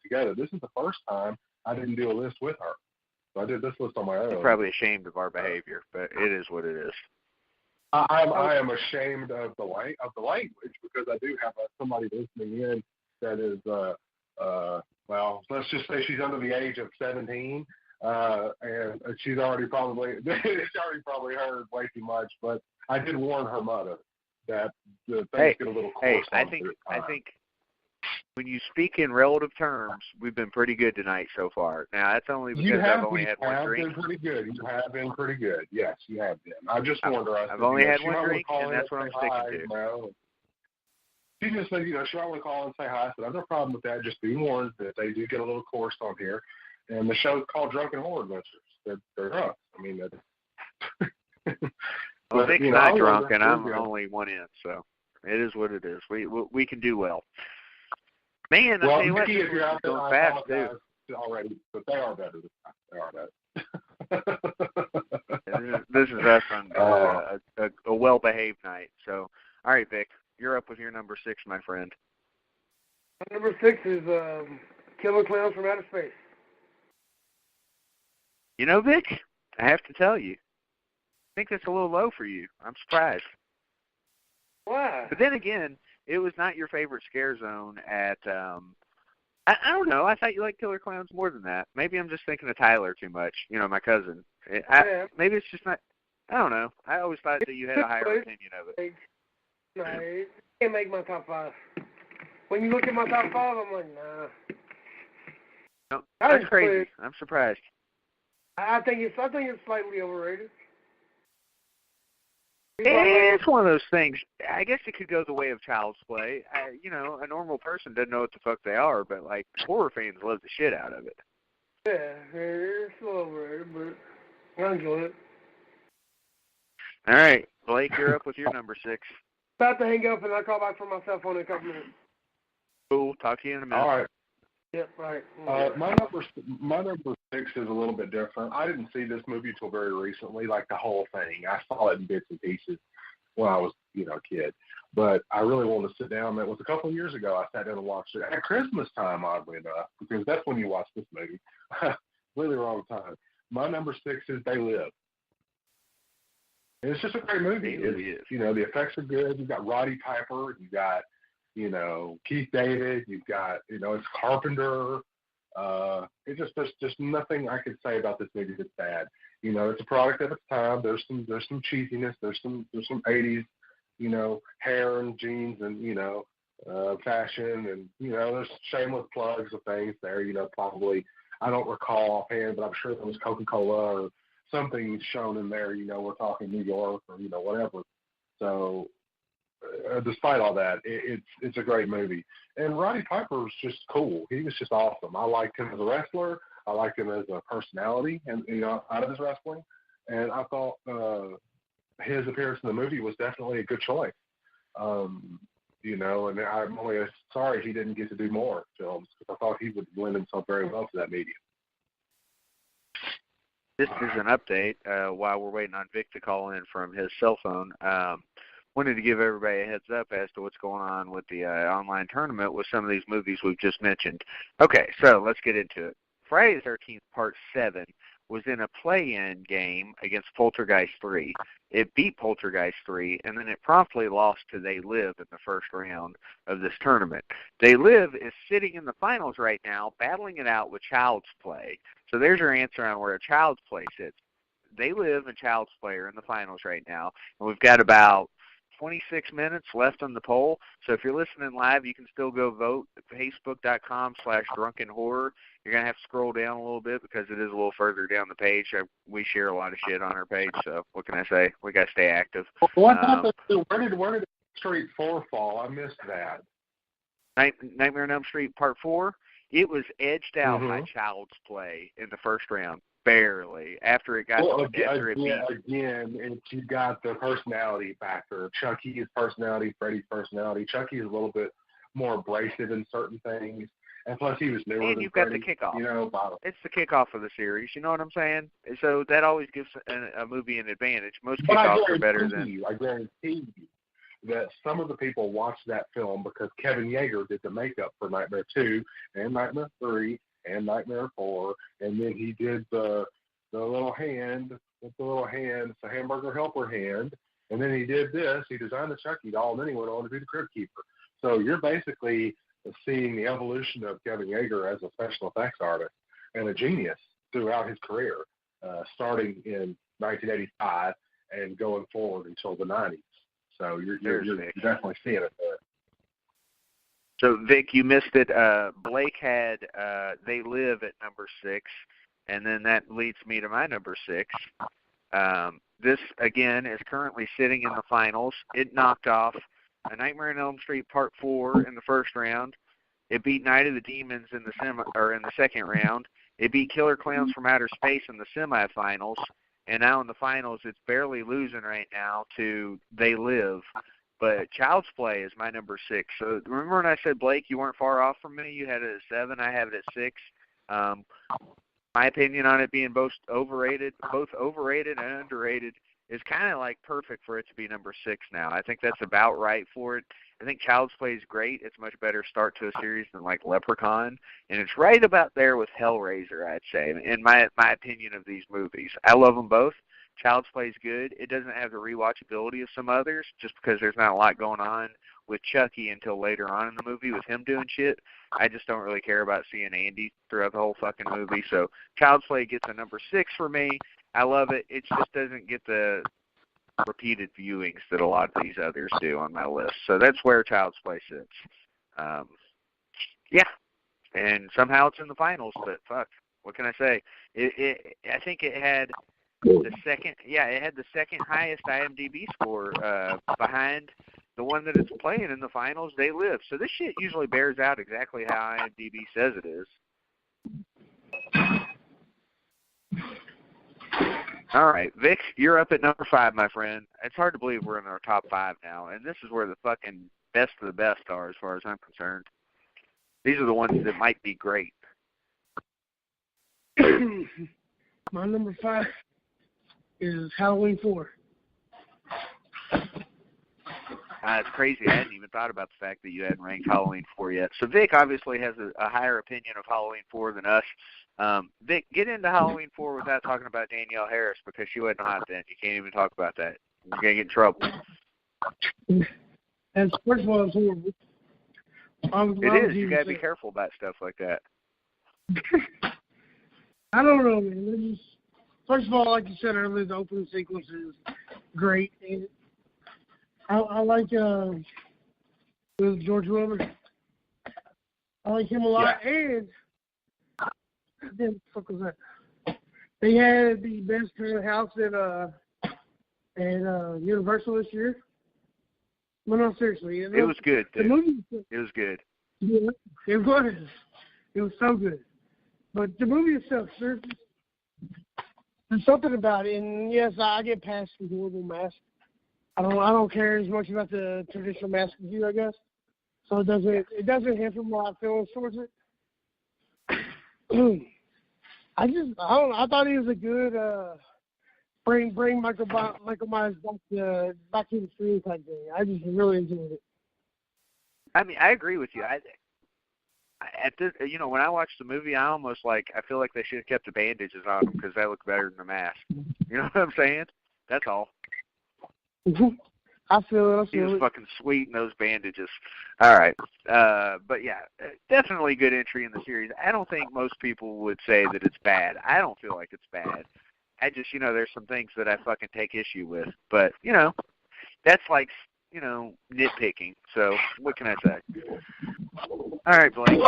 together. This is the first time I didn't do a list with her. So I did this list on my own. We're probably ashamed of our behavior, but it is what it is. I am ashamed of the language because I do have somebody listening in that is well, let's just say she's under the age of 17, and she's already probably heard way too much. But I did warn her mother that the things get a little coarse. I think when you speak in relative terms, we've been pretty good tonight so far. Now, that's only because I've only had one drink. You have been pretty good. You have been pretty good. Yes, you have been. I just warned her. I've only had one drink, and that's what I'm sticking to. She just said, she might want to call and say hi. I said, I have no problem with that. Just be warned that they do get a little coarse on here. And the show's called Drunken Horror Adventures. They're drunk. I mean, well, Vic's not drunk, and I'm only one in, so it is what it is. We can do well. Man, well, I tell you what, if you're out there, going fast too. Already, but they are better this time. They are better. This is us on a well-behaved night. So, all right, Vic, you're up with your number 6, my friend. Number 6 is Killer Clowns from Outer Space. Vic, I have to tell you, I think that's a little low for you. I'm surprised. Why? But then again, it was not your favorite scare zone at, I don't know. I thought you liked Killer Clowns more than that. Maybe I'm just thinking of Tyler too much, my cousin. Maybe it's just not, I don't know. I always thought that you had a higher opinion of it. No, it can't make my top 5. When you look at my top 5, I'm like, nah. No, that's crazy. I'm surprised. I think it's slightly overrated. It's one of those things. I guess it could go the way of Child's Play. A normal person doesn't know what the fuck they are, but horror fans love the shit out of it. Yeah, it's a little overrated, but I enjoy it. All right, Blake, you're up with your number 6. About to hang up, and I'll call back from my cell phone in a couple minutes. Cool. Talk to you in a minute. All right. Yep, right. My number 6 is a little bit different. I didn't see this movie till very recently, the whole thing. I saw it in bits and pieces when I was, a kid. But I really wanted to sit down. It was a couple of years ago. I sat down and watched it at Christmas time, oddly enough, because that's when you watch this movie. Really wrong time. My number 6 is They Live. And it's just a great movie. The effects are good. You've got Roddy Piper. You've got Keith David, you've got, it's Carpenter. There's just nothing I could say about this movie that's bad. It's a product of its time. There's some cheesiness. There's some 80s, hair and jeans and, fashion and, there's shameless plugs of things there, probably, I don't recall offhand, but I'm sure there was Coca-Cola or something shown in there, we're talking New York or, whatever. So, despite all that, it's a great movie. And Roddy Piper was just cool. He was just awesome. I liked him as a wrestler. I liked him as a personality, and out of his wrestling. And I thought his appearance in the movie was definitely a good choice. And I'm only sorry he didn't get to do more films because I thought he would lend himself very well to that medium. This is an update while we're waiting on Vic to call in from his cell phone. Wanted to give everybody a heads up as to what's going on with the online tournament with some of these movies we've just mentioned. Okay, so let's get into it. Friday the 13th, Part 7, was in a play-in game against Poltergeist 3. It beat Poltergeist 3, and then it promptly lost to They Live in the first round of this tournament. They Live is sitting in the finals right now, battling it out with Child's Play. So there's your answer on where a Child's Play sits. They Live and Child's Play are in the finals right now, and we've got about 26 minutes left on the poll. So if you're listening live, you can still go vote at facebook.com/drunkenhorror. You're going to have to scroll down a little bit because it is a little further down the page. We share a lot of shit on our page, so what can I say? We got to stay active. Where did Street 4 fall? I missed that. Nightmare on Elm Street Part 4, it was edged out by Child's Play in the first round. Barely. After it got you got the personality factor. Chucky's personality, Freddy's personality. Chucky is a little bit more abrasive in certain things, and plus he was newer. And you've got the kickoff. It's the kickoff of the series. You know what I'm saying? So that always gives a movie an advantage. Most kickoffs are better than. I guarantee you. that some of the people watched that film because Kevin Yeager did the makeup for Nightmare 2 and Nightmare 3 and Nightmare 4, and then he did the little hand with the little hand, it's a hamburger helper hand, and then he did this, he designed the Chucky doll, and then he went on to do the Crypt Keeper. So you're basically seeing the evolution of Kevin Yeager as a special effects artist and a genius throughout his career, starting in 1985 and going forward until the 90s. So you're definitely seeing it there. So, Vic, you missed it. Blake had They Live at number 6, and then that leads me to my number 6. This, again, is currently sitting in the finals. It knocked off A Nightmare on Elm Street Part 4 in the first round. It beat Night of the Demons in the second round. It beat Killer Clowns from Outer Space in the semifinals. And now in the finals, it's barely losing right now to They Live. But Child's Play is my number 6. So remember when I said, Blake, you weren't far off from me? You had it at 7. I have it at 6. My opinion on it being both overrated and underrated is kind of like perfect for it to be number 6 now. I think that's about right for it. I think Child's Play is great. It's a much better start to a series than like Leprechaun. And it's right about there with Hellraiser, I'd say, in my opinion of these movies. I love them both. Child's Play is good. It doesn't have the rewatchability of some others just because there's not a lot going on with Chucky until later on in the movie with him doing shit. I just don't really care about seeing Andy throughout the whole fucking movie. So Child's Play gets a number 6 for me. I love it. It just doesn't get the repeated viewings that a lot of these others do on my list. So that's where Child's Play sits. Yeah. And somehow it's in the finals, but fuck, what can I say? I think it had the second highest IMDb score behind the one that it's playing in the finals, They Live. So this shit usually bears out exactly how IMDb says it is. All right, Vic, you're up at number 5, my friend. It's hard to believe we're in our top 5 now, and this is where the fucking best of the best are as far as I'm concerned. These are the ones that might be great. My number 5 is Halloween 4. It's crazy. I hadn't even thought about the fact that you hadn't ranked Halloween 4 yet. So Vic obviously has a higher opinion of Halloween 4 than us. Vic, get into Halloween 4 without talking about Danielle Harris because she wasn't hot then. You can't even talk about that. You're going to get in trouble. And first of all, it's horrible. It is. You got to be careful about stuff like that. I don't know, man. First of all, like you said earlier, the opening sequence is great. And I like with George Wilbur. I like him a lot. Yeah. And what the fuck was that? They had the best haunted house at Universal this year. No, seriously. It was good, dude. The movie, it was good. Yeah, it was. It was so good. But the movie itself, there's something about it. And yes, I get past the horrible mask. I don't care as much about the traditional mask as you, I guess. So it doesn't hamper my feelings towards it. I thought he was a good bring Michael Myers back to the screen type thing. I just really enjoyed it. I mean, I agree with you. At this, when I watched the movie, I feel like they should have kept the bandages on him because they look better than the mask. You know what I'm saying? That's all. I feel it. He was fucking sweet in those bandages. All right. But yeah, definitely good entry in the series. I don't think most people would say that it's bad. I don't feel like it's bad. I just, there's some things that I fucking take issue with. But, that's like, nitpicking. So what can I say? All right, Blake.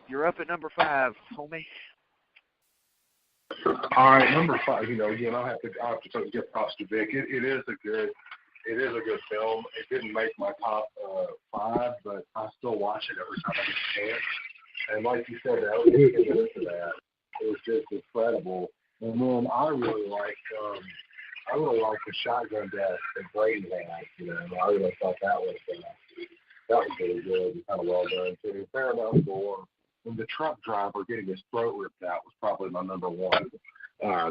You're up at number 5, homie. All right, number 5. Again, I have to give props to Vic. It is a good film. It didn't make my top 5, but I still watch it every time I get a chance. And like you said, that it was just incredible. And then I really like the shotgun death that Brady had. I really thought that was really good and kind of well done too. Fair enough gore. And the truck driver getting his throat ripped out was probably my number 1.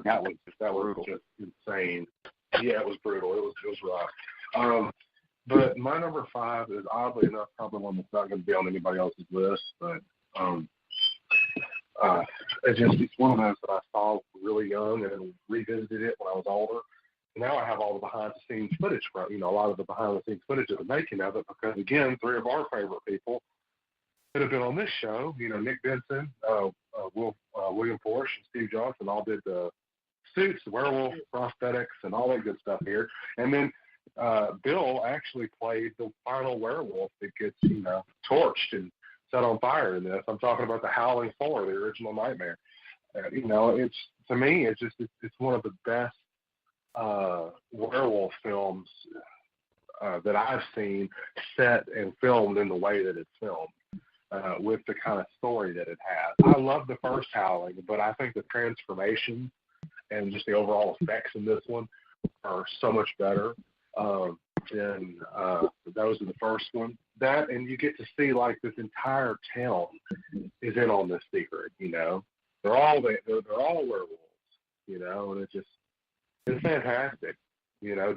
That was just insane. Yeah, it was brutal. It was rough. But my number 5 is, oddly enough, probably one that's not going to be on anybody else's list, but it's one of those that I saw really young and then revisited it when I was older. And now I have all the behind-the-scenes footage from, a lot of the behind-the-scenes footage of the making of it, because, again, 3 of our favorite people that have been on this show, Nick Benson, William Forsh, and Steve Johnson all did the suits, the werewolf prosthetics, and all that good stuff here. And then Bill actually played the final werewolf that gets, torched and set on fire in this. I'm talking about the Howling 4, the original Nightmare. It's, to me, it's one of the best werewolf films that I've seen set and filmed in the way that it's filmed, with the kind of story that it has. I love the first Howling, but I think the transformation and just the overall effects in this one are so much better than those in the first one. That, and you get to see like this entire town is in on this secret. They're all werewolves. And it's fantastic.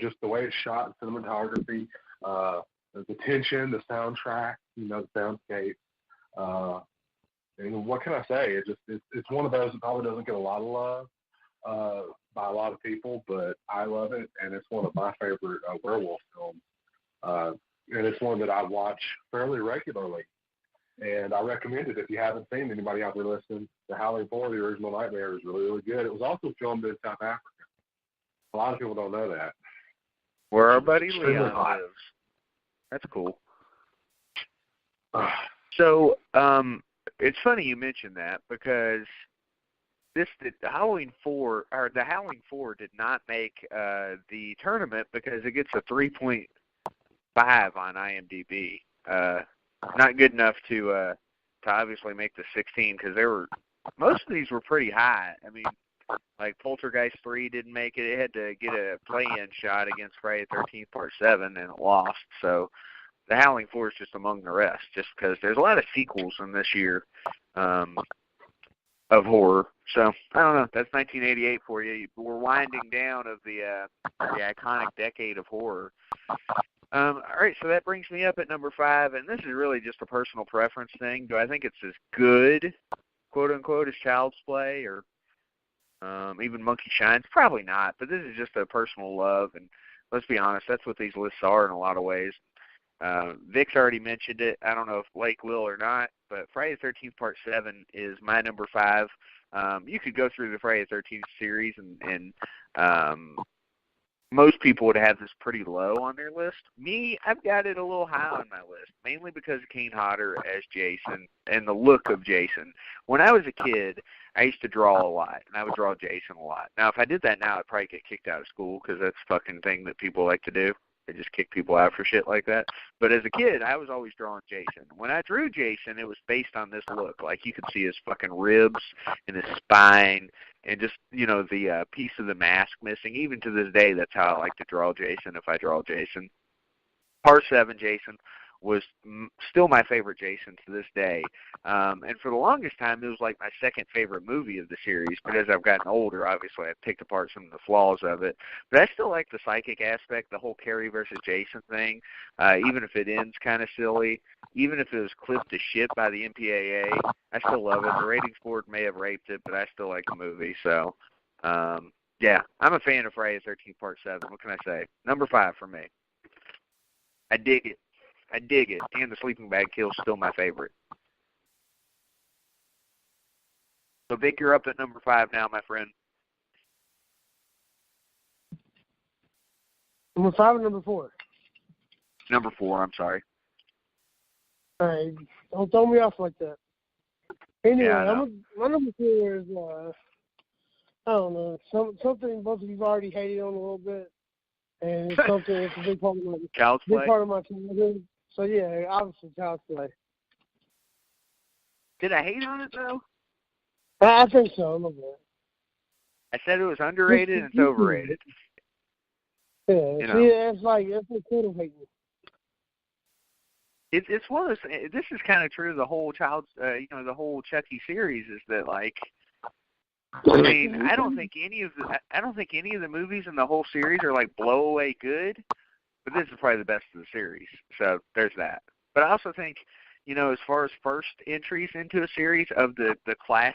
Just the way it's shot, cinematography, the tension, the soundtrack, the soundscape. And what can I say? It's one of those that probably doesn't get a lot of love by a lot of people, but I love it, and it's one of my favorite werewolf films. And it's one that I watch fairly regularly. And I recommend it if you haven't seen. Anybody out there listening, The Howling 4, the original Nightmare, is really, really good. It was also filmed in South Africa. A lot of people don't know that. Where our buddy Leon lives. That's cool. So, it's funny you mentioned that, because the Howling 4 did not make the tournament because it gets a 3.5 on IMDb. Not good enough to obviously make the 16, because most of these were pretty high. I mean, like Poltergeist 3 didn't make it. It had to get a play-in shot against Friday the 13th Part 7, and it lost. So the Howling 4 is just among the rest, just because there's a lot of sequels in this year of horror. So, I don't know. That's 1988 for you. We're winding down of the iconic decade of horror. All right, so that brings me up at number 5, and this is really just a personal preference thing. Do I think it's as good, quote-unquote, as Child's Play or even Monkey Shines? Probably not, but this is just a personal love, and let's be honest, that's what these lists are in a lot of ways. Vic's already mentioned it. I don't know if Blake will or not, but Friday the 13th Part 7 is my number 5. You could go through the Friday the 13th series, and most people would have this pretty low on their list. Me, I've got it a little high on my list, mainly because of Kane Hodder as Jason and the look of Jason. When I was a kid, I used to draw a lot, and I would draw Jason a lot. Now, if I did that now, I'd probably get kicked out of school, because that's the fucking thing that people like to do. They just kick people out for shit like that. But as a kid, I was always drawing Jason. When I drew Jason, it was based on this look. Like, you could see his fucking ribs and his spine and just, the piece of the mask missing. Even to this day, that's how I like to draw Jason if I draw Jason. Part 7, Jason, was still my favorite Jason to this day. And for the longest time, it was like my second favorite movie of the series. But as I've gotten older, obviously, I've picked apart some of the flaws of it. But I still like the psychic aspect, the whole Carrie versus Jason thing, even if it ends kind of silly. Even if it was clipped to shit by the MPAA, I still love it. The ratings board may have raped it, but I still like the movie. So, yeah, I'm a fan of Friday the 13th Part 7. What can I say? Number 5 for me. I dig it. And the Sleeping Bag Kill's still my favorite. So, Vic, you're up at number 5 now, my friend. Number 5 or number 4? Number 4, I'm sorry. All right. Don't throw me off like that. Anyway, Yeah, my number 4 is, I don't know, something both of you have already hated on a little bit. And it's something, it's a big part of my childhood. So, yeah, obviously Child's Play. Did I hate on it, though? I think so, a little bit. I said it was underrated and it's overrated. Yeah, it's like total hating. It's one of those. This is kind of true of the whole the whole Chucky series. Is that like? I mean, I don't think any of the movies in the whole series are like blow away good, but this is probably the best of the series. So there's that. But I also think, as far as first entries into a series of the classic